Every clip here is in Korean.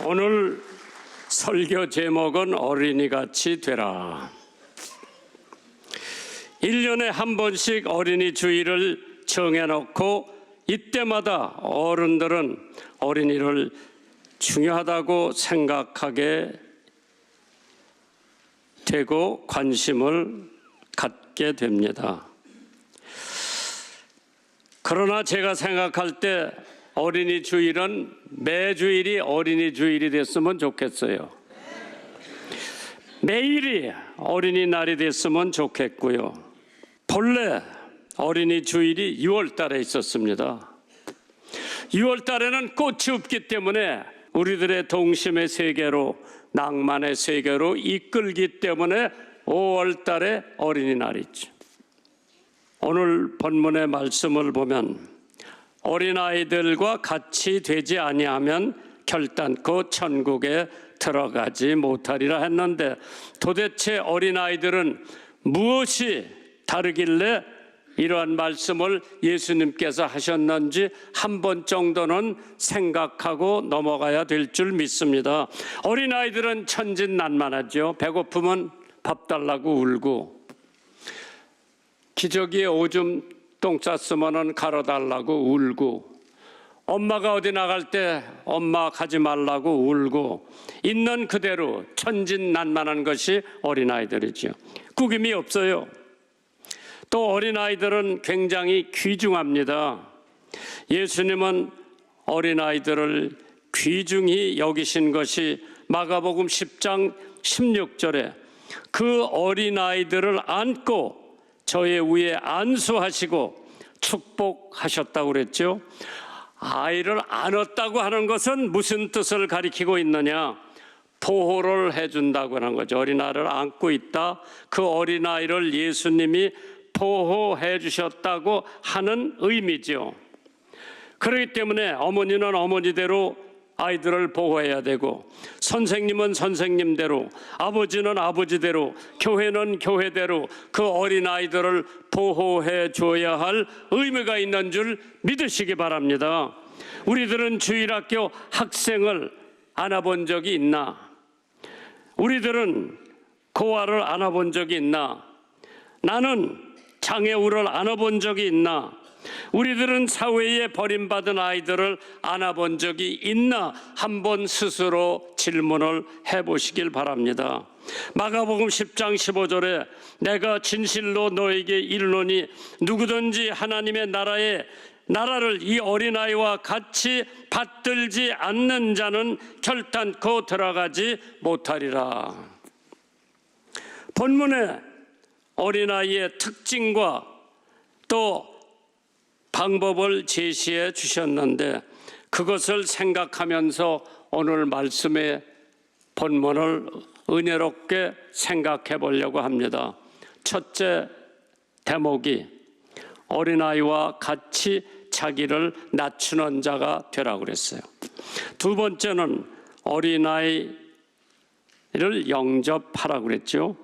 오늘 설교 제목은 어린이같이 되라. 1년에 한 번씩 어린이 주일을 정해놓고 이때마다 어른들은 어린이를 중요하다고 생각하게 되고 관심을 갖게 됩니다. 그러나 제가 생각할 때 어린이 주일은 매주일이 어린이 주일이 됐으면 좋겠어요. 매일이 어린이날이 됐으면 좋겠고요. 본래 어린이 주일이 6월 달에 있었습니다. 6월 달에는 꽃이 없기 때문에 우리들의 동심의 세계로, 낭만의 세계로 이끌기 때문에 5월 달에 어린이날이죠. 오늘 본문의 말씀을 보면 어린아이들과 같이 되지 아니하면 결단코 천국에 들어가지 못하리라 했는데, 도대체 어린아이들은 무엇이 다르길래 이러한 말씀을 예수님께서 하셨는지 한 번 정도는 생각하고 넘어가야 될 줄 믿습니다. 어린아이들은 천진난만하죠. 배고프면 밥 달라고 울고, 기저귀에 오줌 똥 쌌으면 갈아달라고 울고, 엄마가 어디 나갈 때 엄마 가지 말라고 울고, 있는 그대로 천진난만한 것이 어린아이들이죠. 꾸김이 없어요. 또 어린아이들은 굉장히 귀중합니다. 예수님은 어린아이들을 귀중히 여기신 것이 마가복음 10장 16절에 그 어린아이들을 안고 저의 위에 안수하시고 축복하셨다고 그랬죠. 아이를 안았다고 하는 것은 무슨 뜻을 가리키고 있느냐? 보호를 해준다고 하는 거죠. 어린아이를 안고 있다. 그 어린아이를 예수님이 보호해 주셨다고 하는 의미죠. 그렇기 때문에 어머니는 어머니대로 아이들을 보호해야 되고, 선생님은 선생님대로, 아버지는 아버지대로, 교회는 교회대로 그 어린아이들을 보호해 줘야 할 의무가 있는 줄 믿으시기 바랍니다. 우리들은 주일학교 학생을 안아본 적이 있나? 우리들은 고아를 안아본 적이 있나? 나는 장애우를 안아본 적이 있나? 우리들은 사회에 버림받은 아이들을 안아본 적이 있나? 한번 스스로 질문을 해보시길 바랍니다. 마가복음 10장 15절에 내가 진실로 너에게 이르노니 누구든지 하나님의 나라를 이 어린아이와 같이 받들지 않는 자는 결단코 들어가지 못하리라. 본문에 어린아이의 특징과 또 방법을 제시해 주셨는데, 그것을 생각하면서 오늘 말씀의 본문을 은혜롭게 생각해 보려고 합니다. 첫째 대목이 어린아이와 같이 자기를 낮추는 자가 되라고 그랬어요. 두 번째는 어린아이를 영접하라고 그랬죠.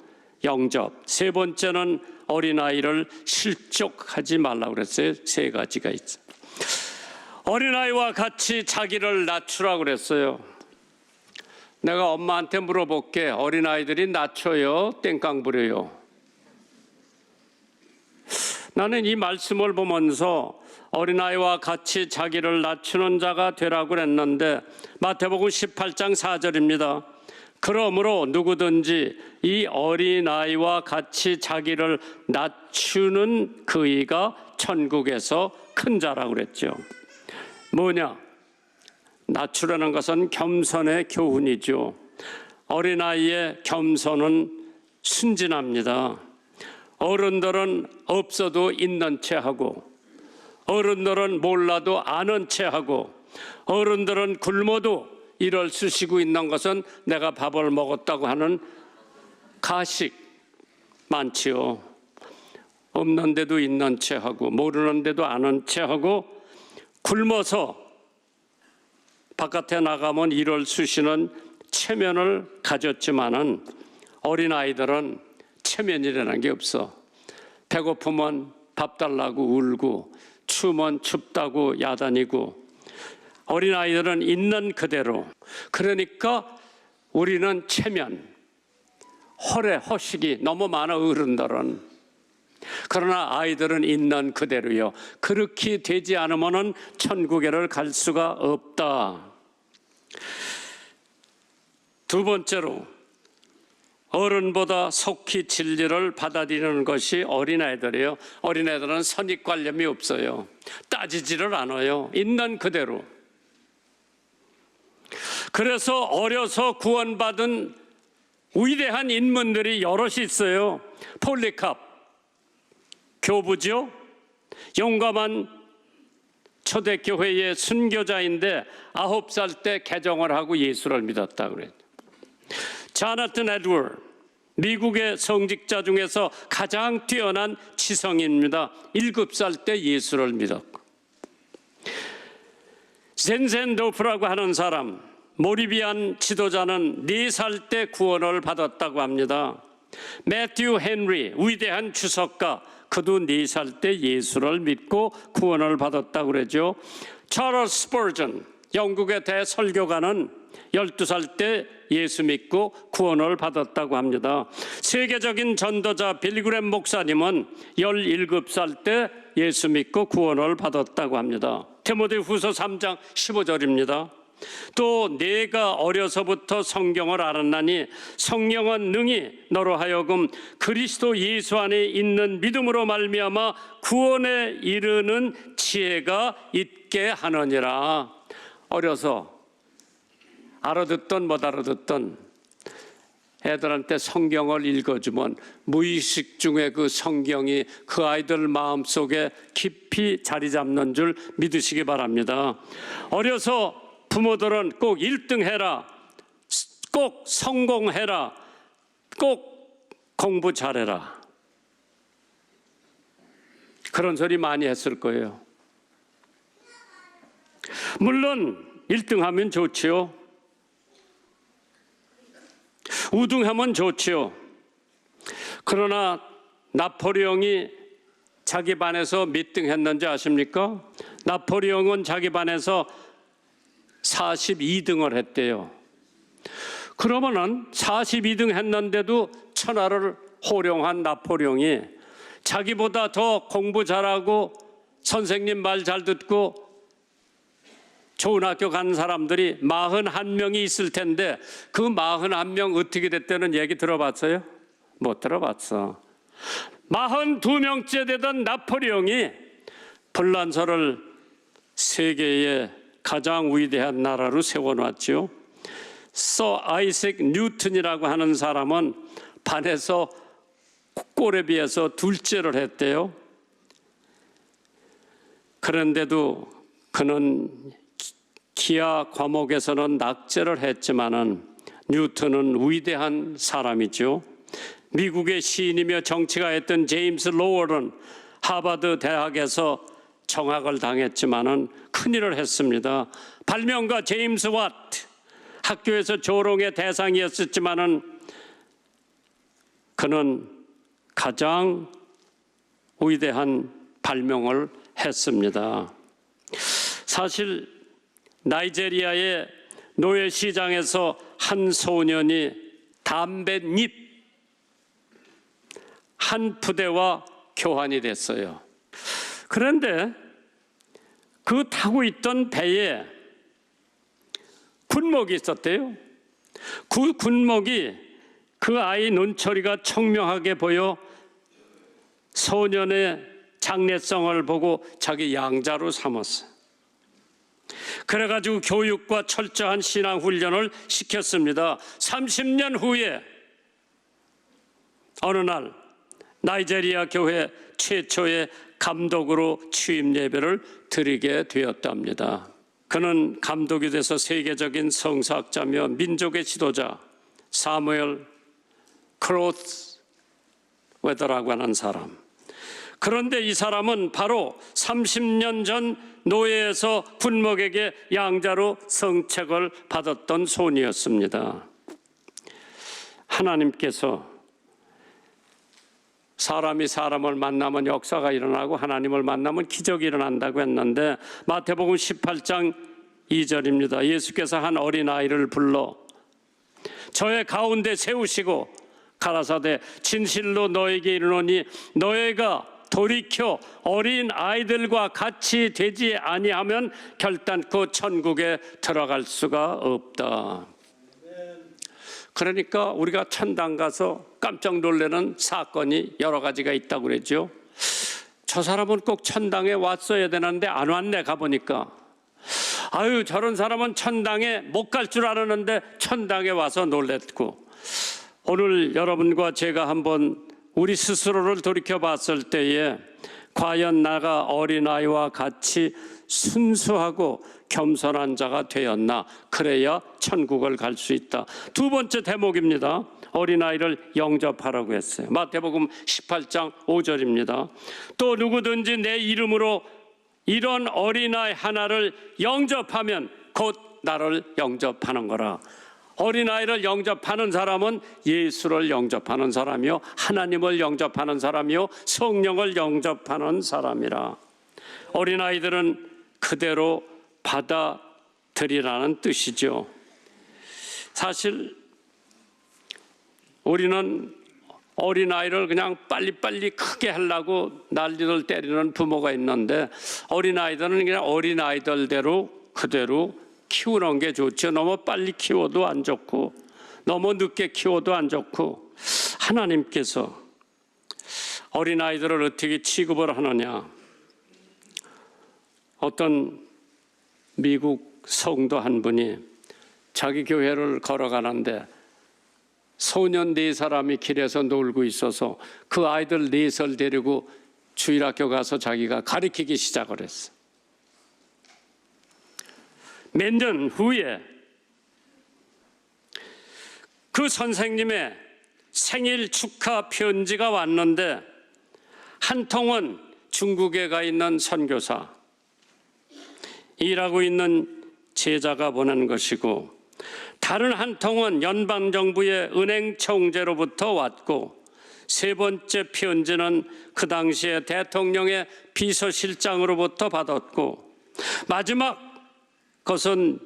영접. 세 번째는 어린아이를 실족하지 말라고 그랬어요. 세 가지가 있어요. 어린아이와 같이 자기를 낮추라고 그랬어요. 내가 엄마한테 물어볼게. 어린아이들이 낮춰요? 땡깡 부려요? 나는 이 말씀을 보면서 어린아이와 같이 자기를 낮추는 자가 되라고 그랬는데, 마태복음 18장 4절입니다. 그러므로 누구든지 이 어린아이와 같이 자기를 낮추는 그이가 천국에서 큰 자라고 그랬죠. 뭐냐? 낮추라는 것은 겸손의 교훈이죠. 어린아이의 겸손은 순진합니다. 어른들은 없어도 있는 채 하고, 어른들은 몰라도 아는 채 하고, 어른들은 굶어도 이를 쓰시고 있는 것은 내가 밥을 먹었다고 하는 가식 많지요. 없는데도 있는 채 하고, 모르는데도 아는 채 하고, 굶어서 바깥에 나가면 이를 쓰시는 체면을 가졌지만은 어린아이들은 체면이라는 게 없어. 배고프면 밥 달라고 울고, 추우면 춥다고 야단이고, 어린아이들은 있는 그대로. 그러니까 우리는 체면, 허례, 허식이 너무 많아 어른들은. 그러나 아이들은 있는 그대로요. 그렇게 되지 않으면 천국에를 갈 수가 없다. 두 번째로 어른보다 속히 진리를 받아들이는 것이 어린아이들이에요. 어린아이들은 선입관념이 없어요. 따지지를 않아요. 있는 그대로. 그래서 어려서 구원받은 위대한 인물들이 여럿이 있어요. 폴리캅, 교부죠. 용감한 초대교회의 순교자인데 9살 때 개종을 하고 예수를 믿었다 그래요. 자나튼 에드워드, 미국의 성직자 중에서 가장 뛰어난 지성인입니다. 7살 때 예수를 믿었고, 젠센도프라고 하는 사람, 모리비안 지도자는 4살 때 구원을 받았다고 합니다. 매튜 헨리, 위대한 주석가, 그도 4살 때 예수를 믿고 구원을 받았다고 그러죠. 찰스 스퍼전, 영국의 대설교가는 12살 때 예수 믿고 구원을 받았다고 합니다. 세계적인 전도자 빌그램 목사님은 17살 때 예수 믿고 구원을 받았다고 합니다. 디모데후서 3장 15절입니다. 또 내가 어려서부터 성경을 알았나니 성령은 능히 너로 하여금 그리스도 예수 안에 있는 믿음으로 말미암아 구원에 이르는 지혜가 있게 하느니라. 어려서 알아듣던 못 알아듣던 애들한테 성경을 읽어주면 무의식 중에 그 성경이 그 아이들 마음속에 깊이 자리 잡는 줄 믿으시기 바랍니다. 어려서 부모들은 꼭 1등 해라, 꼭 성공해라, 꼭 공부 잘해라, 그런 소리 많이 했을 거예요. 물론 1등 하면 좋지요. 우등하면 좋지요. 그러나 나폴레옹이 자기 반에서 몇 등 했는지 아십니까? 나폴레옹은 자기 반에서 42등을 했대요. 그러면은 42등 했는데도 천하를 호령한 나폴레옹이 자기보다 더 공부 잘하고 선생님 말 잘 듣고 좋은 학교 간 사람들이 41명이 있을 텐데 그 41명 어떻게 됐다는 얘기 들어봤어요? 못 들어봤어. 42명째 되던 나폴레옹이 불란서를 세계의 가장 위대한 나라로 세워놨죠. 서 아이색 뉴턴이라고 하는 사람은 반에서 꼴에 비해서 둘째를 했대요. 그런데도 그는 기하 과목에서는 낙제를 했지만은 뉴턴은 위대한 사람이죠. 미국의 시인이며 정치가였던 제임스 로월은 하버드 대학에서 정학을 당했지만은 큰일을 했습니다. 발명가 제임스 와트, 학교에서 조롱의 대상이었지만은 그는 가장 위대한 발명을 했습니다. 사실 나이지리아의 노예 시장에서 한 소년이 담뱃잎 한 푸대와 교환이 됐어요. 그런데 그 타고 있던 배에 군목이 있었대요. 그 군목이 그 아이 눈초리가 청명하게 보여 소년의 장래성을 보고 자기 양자로 삼았어요. 그래가지고 교육과 철저한 신앙 훈련을 시켰습니다. 30년 후에 어느 날 나이지리아 교회 최초의 감독으로 취임 예배를 드리게 되었답니다. 그는 감독이 돼서 세계적인 성사학자며 민족의 지도자 사무엘 크로스웨더라고 하는 사람. 그런데 이 사람은 바로 30년 전 노예에서 군목에게 양자로 성책을 받았던 손이었습니다. 하나님께서 사람이 사람을 만나면 역사가 일어나고 하나님을 만나면 기적이 일어난다고 했는데 마태복음 18장 2절입니다. 예수께서 한 어린아이를 불러 저의 가운데 세우시고 가라사대 진실로 너에게 이르노니 너희가 돌이켜 어린 아이들과 같이 되지 아니하면 결단코 천국에 들어갈 수가 없다. 그러니까 우리가 천당 가서 깜짝 놀라는 사건이 여러 가지가 있다고 그랬죠. 저 사람은 꼭 천당에 왔어야 되는데 안 왔네. 가보니까 아유, 저런 사람은 천당에 못 갈 줄 알았는데 천당에 와서 놀랬고, 오늘 여러분과 제가 한번 우리 스스로를 돌이켜 봤을 때에 과연 나가 어린아이와 같이 순수하고 겸손한 자가 되었나? 그래야 천국을 갈 수 있다. 두 번째 대목입니다. 어린아이를 영접하라고 했어요. 마태복음 18장 5절입니다. 또 누구든지 내 이름으로 이런 어린아이 하나를 영접하면 곧 나를 영접하는 거라. 어린아이를 영접하는 사람은 예수를 영접하는 사람이요, 하나님을 영접하는 사람이요, 성령을 영접하는 사람이라. 어린아이들은 그대로 받아들이라는 뜻이죠. 사실 우리는 어린아이를 그냥 빨리빨리 크게 하려고 난리를 때리는 부모가 있는데, 어린아이들은 그냥 어린아이들대로 그대로 키우는 게 좋죠. 너무 빨리 키워도 안 좋고 너무 늦게 키워도 안 좋고, 하나님께서 어린아이들을 어떻게 취급을 하느냐. 어떤 미국 성도 한 분이 자기 교회를 걸어가는데 소년 4사람이 길에서 놀고 있어서 그 아이들 4살 데리고 주일학교 가서 자기가 가르치기 시작을 했어. 몇 년 후에 그 선생님의 생일 축하 편지가 왔는데, 한 통은 중국에 가 있는 선교사, 일하고 있는 제자가 보낸 것이고, 다른 한 통은 연방정부의 은행 총재로부터 왔고, 세 번째 편지는 그 당시에 대통령의 비서실장으로부터 받았고, 마지막 것은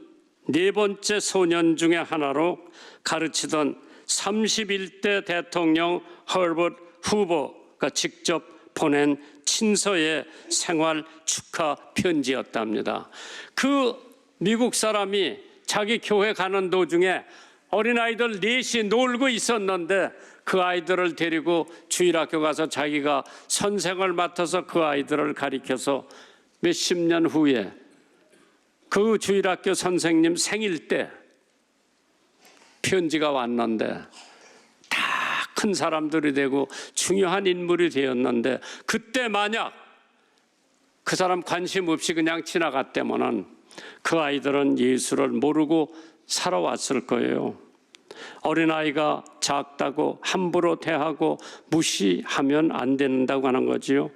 4번째 소년 중에 하나로 가르치던 31대 대통령 허버트 후보가 직접 보낸 친서의 생활 축하 편지였답니다. 그 미국 사람이 자기 교회 가는 도중에 어린아이들 4시 놀고 있었는데, 그 아이들을 데리고 주일학교 가서 자기가 선생을 맡아서 그 아이들을 가르쳐서 몇십 년 후에 그 주일학교 선생님 생일 때 편지가 왔는데, 다 큰 사람들이 되고 중요한 인물이 되었는데, 그때 만약 그 사람 관심 없이 그냥 지나갔다면은 그 아이들은 예수를 모르고 살아왔을 거예요. 어린아이가 작다고 함부로 대하고 무시하면 안 된다고 하는 거지요.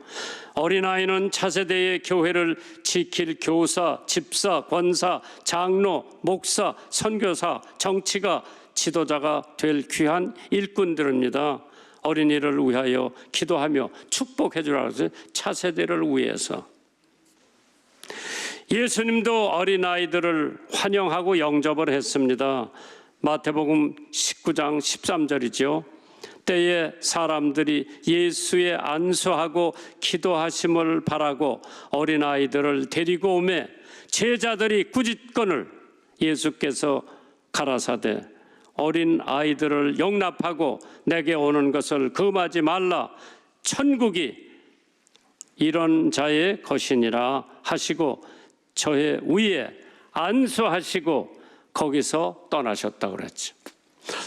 어린아이는 차세대의 교회를 지킬 교사, 집사, 권사, 장로, 목사, 선교사, 정치가, 지도자가 될 귀한 일꾼들입니다. 어린이를 위하여 기도하며 축복해 주라고 해서 차세대를 위해서. 예수님도 어린아이들을 환영하고 영접을 했습니다. 마태복음 19장 13절이죠. 때에 사람들이 예수의 안수하고 기도하심을 바라고 어린아이들을 데리고 오매 제자들이 꾸짖거늘 예수께서 가라사대 어린아이들을 용납하고 내게 오는 것을 금하지 말라. 천국이 이런 자의 것이니라 하시고 저의 위에 안수하시고 거기서 떠나셨다고 그랬죠.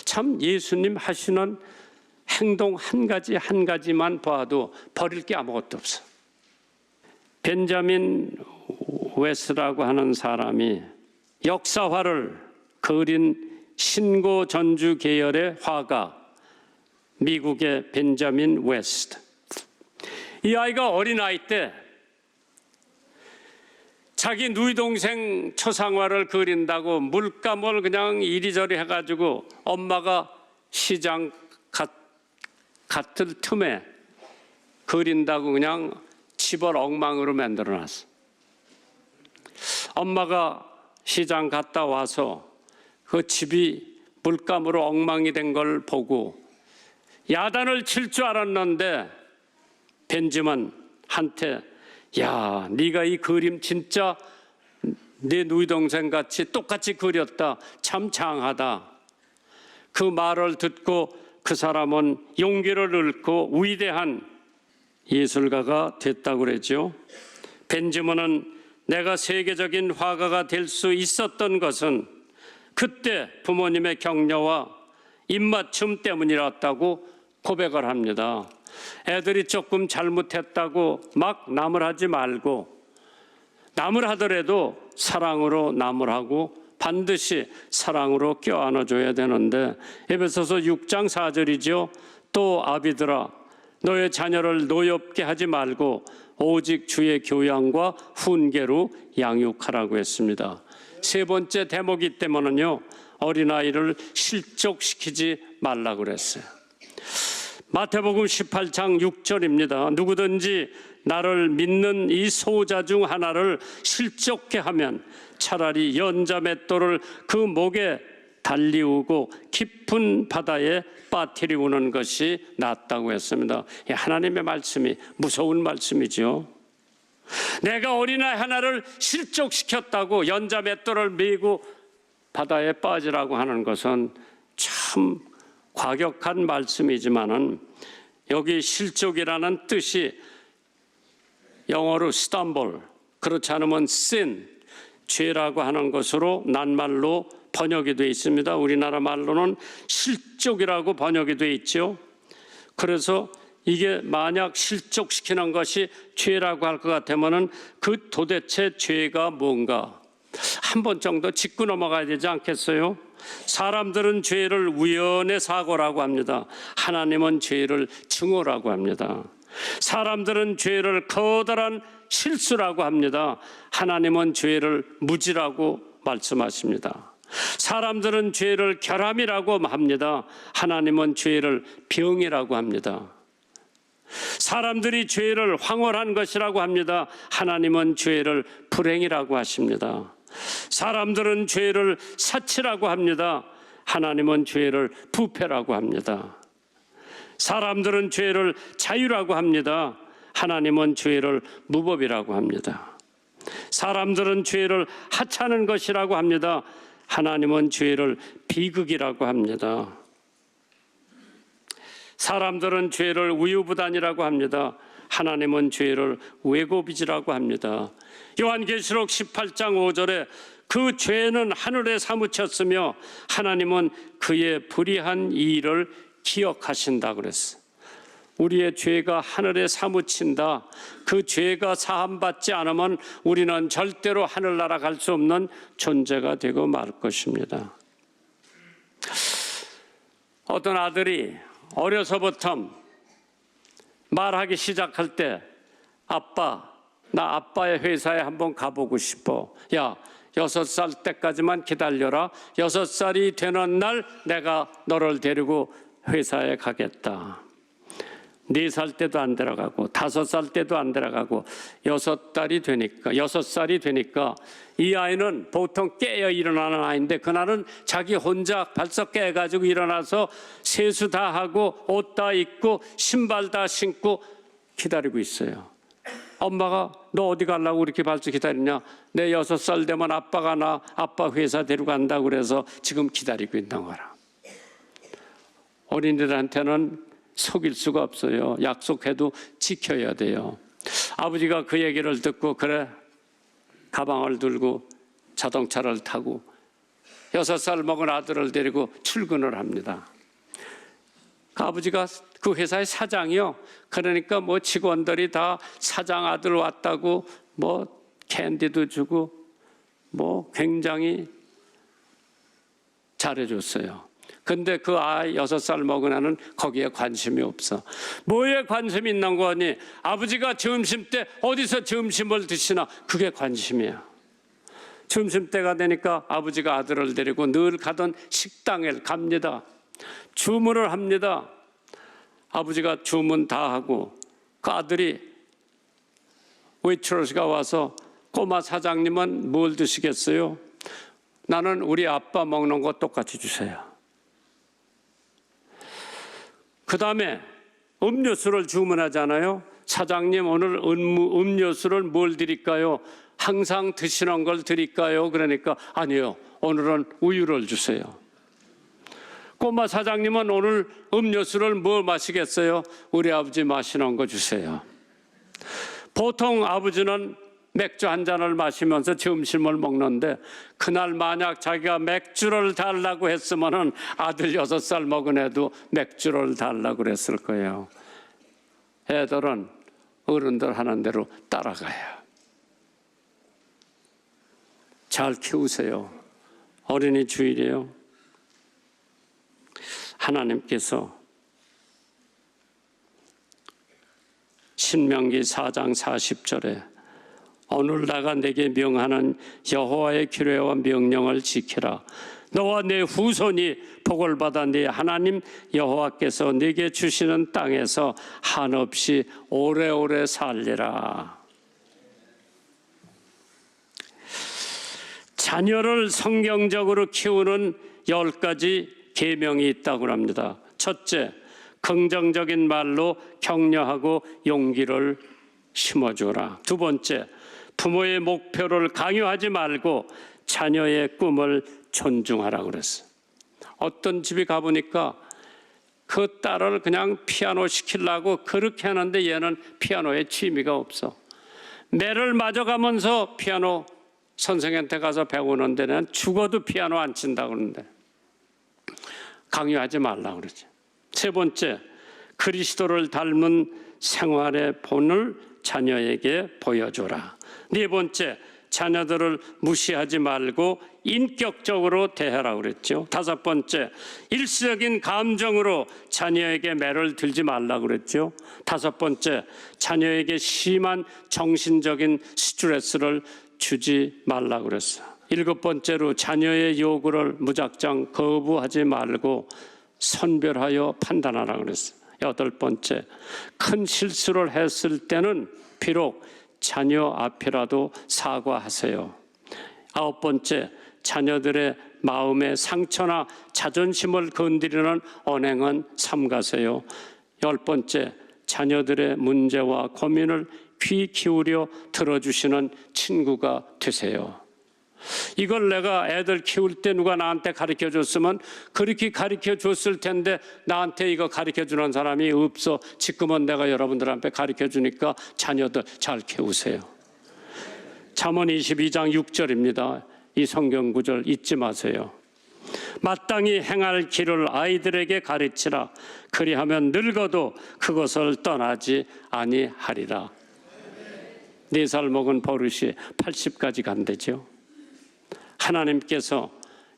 참 예수님 하시는 행동 한 가지만 봐도 버릴 게 아무것도 없어. 벤자민 웨스라고 하는 사람이 역사화를 그린 신고 전주 계열의 화가, 미국의 벤자민 웨스트. 이 아이가 어린아이 때 자기 누이 동생 초상화를 그린다고 물감을 그냥 이리저리 해가지고 엄마가 시장 같은 틈에 그린다고 그냥 집을 엉망으로 만들어놨어. 엄마가 시장 갔다 와서 그 집이 물감으로 엉망이 된 걸 보고 야단을 칠 줄 알았는데 벤지먼한테 야, 네가 이 그림 진짜 네 누이 동생 같이 똑같이 그렸다. 참 장하다. 그 말을 듣고 그 사람은 용기를 잃고 위대한 예술가가 됐다고 그러죠. 벤지먼은 내가 세계적인 화가가 될 수 있었던 것은 그때 부모님의 격려와 입맞춤 때문이었다고 고백을 합니다. 애들이 조금 잘못했다고 막 남을 하지 말고 남을 하더라도 사랑으로 남을 하고 반드시 사랑으로 껴안아줘야 되는데 에베소서 6장 4절이죠. 또 아비들아 너의 자녀를 노엽게 하지 말고 오직 주의 교양과 훈계로 양육하라고 했습니다. 세 번째 대목이 때문에는요, 어린아이를 실족시키지 말라고 그랬어요. 마태복음 18장 6절입니다. 누구든지 나를 믿는 이 소자 중 하나를 실족케 하면 차라리 연자 맷돌을 그 목에 달리우고 깊은 바다에 빠뜨리우는 것이 낫다고 했습니다. 하나님의 말씀이 무서운 말씀이죠. 내가 어린아이 하나를 실족시켰다고 연자 맷돌을 메고 바다에 빠지라고 하는 것은 참 과격한 말씀이지만은 여기 실족이라는 뜻이 영어로 stumble, 그렇지 않으면 sin, 죄라고 하는 것으로 낱말로 번역이 되어 있습니다. 우리나라 말로는 실족이라고 번역이 되어 있죠. 그래서 이게 만약 실족시키는 것이 죄라고 할 것 같으면은 그 도대체 죄가 뭔가 한 번 정도 짚고 넘어가야 되지 않겠어요? 사람들은 죄를 우연의 사고라고 합니다. 하나님은 죄를 증오라고 합니다. 사람들은 죄를 커다란 실수라고 합니다. 하나님은 죄를 무지라고 말씀하십니다. 사람들은 죄를 결함이라고 합니다. 하나님은 죄를 병이라고 합니다. 사람들이 죄를 황홀한 것이라고 합니다. 하나님은 죄를 불행이라고 하십니다. 사람들은 죄를 사치라고 합니다. 하나님은 죄를 부패라고 합니다. 사람들은 죄를 자유라고 합니다. 하나님은 죄를 무법이라고 합니다. 사람들은 죄를 하찮은 것이라고 합니다. 하나님은 죄를 비극이라고 합니다. 사람들은 죄를 우유부단이라고 합니다. 하나님은 죄를 왜고비지라고 합니다. 요한계시록 18장 5절에 그 죄는 하늘에 사무쳤으며 하나님은 그의 불의한 일을 기억하신다고 그랬어요. 우리의 죄가 하늘에 사무친다. 그 죄가 사함받지 않으면 우리는 절대로 하늘나라 갈 수 없는 존재가 되고 말 것입니다. 어떤 아들이 어려서부터 말하기 시작할 때 아빠, 나 아빠의 회사에 한번 가보고 싶어. 야, 6살 때까지만 기다려라. 6살이 되는 날 내가 너를 데리고 회사에 가겠다. 4살 때도 안 들어가고 5살 때도 안 들어가고 6살이 되니까 이 아이는 보통 깨어 일어나는 아이인데 그날은 자기 혼자 벌써 깨가지고 일어나서 세수 다 하고 옷 다 입고 신발 다 신고 기다리고 있어요. 엄마가 너 어디 가려고 이렇게 벌써 기다리냐? 내 6살 되면 아빠 회사 데리고 간다고 그래서 지금 기다리고 있는 거라. 어린이들한테는 속일 수가 없어요. 약속해도 지켜야 돼요. 아버지가 그 얘기를 듣고 그래 가방을 들고 자동차를 타고 6살 먹은 아들을 데리고 출근을 합니다. 그 아버지가 그 회사의 사장이요. 그러니까 뭐 직원들이 다 사장 아들 왔다고 뭐 캔디도 주고 뭐 굉장히 잘해줬어요. 근데 그 아이 6살 먹은 애는 거기에 관심이 없어. 뭐에 관심이 있는 거니? 아버지가 점심 때 어디서 점심을 드시나? 그게 관심이야. 점심 때가 되니까 아버지가 아들을 데리고 늘 가던 식당에 갑니다. 주문을 합니다. 아버지가 주문 다 하고 그 아들이 웨이트러스가 와서 꼬마 사장님은 뭘 드시겠어요? 나는 우리 아빠 먹는 거 똑같이 주세요. 그 다음에 음료수를 주문하잖아요. 사장님, 오늘 음료수를 뭘 드릴까요? 항상 드시는 걸 드릴까요? 그러니까 아니요, 오늘은 우유를 주세요. 꼬마 사장님은 오늘 음료수를 뭘 마시겠어요? 우리 아버지 마시는 거 주세요. 보통 아버지는 맥주 한 잔을 마시면서 점심을 먹는데 그날 만약 자기가 맥주를 달라고 했으면 아들 6살 먹은 애도 맥주를 달라고 그랬을 거예요. 애들은 어른들 하는 대로 따라가요. 잘 키우세요. 어린이 주일이에요. 하나님께서 신명기 4장 40절에 오늘 내가 내게 명하는 여호와의 규례와 명령을 지키라. 너와 내 후손이 복을 받아 네 하나님 여호와께서 네게 주시는 땅에서 한없이 오래오래 살리라. 자녀를 성경적으로 키우는 10가지 계명이 있다고 합니다. 첫째, 긍정적인 말로 격려하고 용기를 심어주라. 두 번째, 부모의 목표를 강요하지 말고 자녀의 꿈을 존중하라고 그랬어요. 어떤 집에 가보니까 그 딸을 그냥 피아노 시키려고 그렇게 하는데 얘는 피아노에 취미가 없어. 매를 맞아가면서 피아노 선생한테 가서 배우는 데는 죽어도 피아노 안 친다고 그러는데 강요하지 말라고 그러죠. 세 번째, 그리스도를 닮은 생활의 본을 자녀에게 보여줘라. 네 번째, 자녀들을 무시하지 말고 인격적으로 대하라고 그랬죠. 다섯 번째, 일시적인 감정으로 자녀에게 매를 들지 말라고 그랬죠. 다섯 번째, 자녀에게 심한 정신적인 스트레스를 주지 말라고 그랬어요. 일곱 번째로, 자녀의 요구를 무작정 거부하지 말고 선별하여 판단하라고 그랬어요. 여덟 번째, 큰 실수를 했을 때는 비록 자녀 앞이라도 사과하세요. 아홉 번째, 자녀들의 마음의 상처나 자존심을 건드리는 언행은 삼가세요. 열 번째, 자녀들의 문제와 고민을 귀 기울여 들어주시는 친구가 되세요. 이걸 내가 애들 키울 때 누가 나한테 가르쳐 줬으면 그렇게 가르쳐 줬을 텐데 나한테 이거 가르쳐 주는 사람이 없어. 지금은 내가 여러분들한테 가르쳐 주니까 자녀들 잘 키우세요. 잠언 22장 6절입니다. 이 성경 구절 잊지 마세요. 마땅히 행할 길을 아이들에게 가르치라. 그리하면 늙어도 그것을 떠나지 아니하리라. 4살 먹은 버릇이 80까지 간대죠. 하나님께서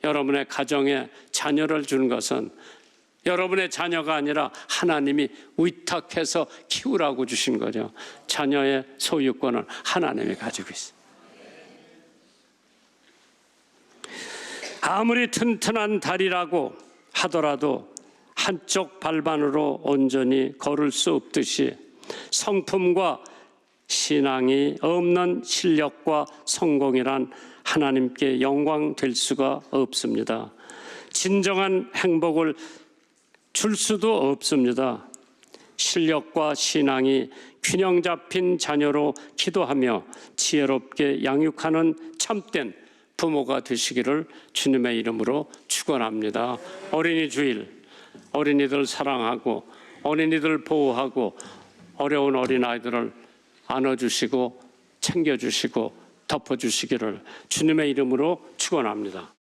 여러분의 가정에 자녀를 준 것은 여러분의 자녀가 아니라 하나님이 위탁해서 키우라고 주신 거죠. 자녀의 소유권은 하나님이 가지고 있어요. 아무리 튼튼한 다리라고 하더라도 한쪽 발만으로 온전히 걸을 수 없듯이 성품과 신앙이 없는 실력과 성공이란 하나님께 영광 될 수가 없습니다. 진정한 행복을 줄 수도 없습니다. 실력과 신앙이 균형 잡힌 자녀로 기도하며 지혜롭게 양육하는 참된 부모가 되시기를 주님의 이름으로 축원합니다. 어린이 주일, 어린이들 사랑하고 어린이들 보호하고 어려운 어린아이들을 안아주시고 챙겨주시고 덮어주시기를 주님의 이름으로 축원합니다.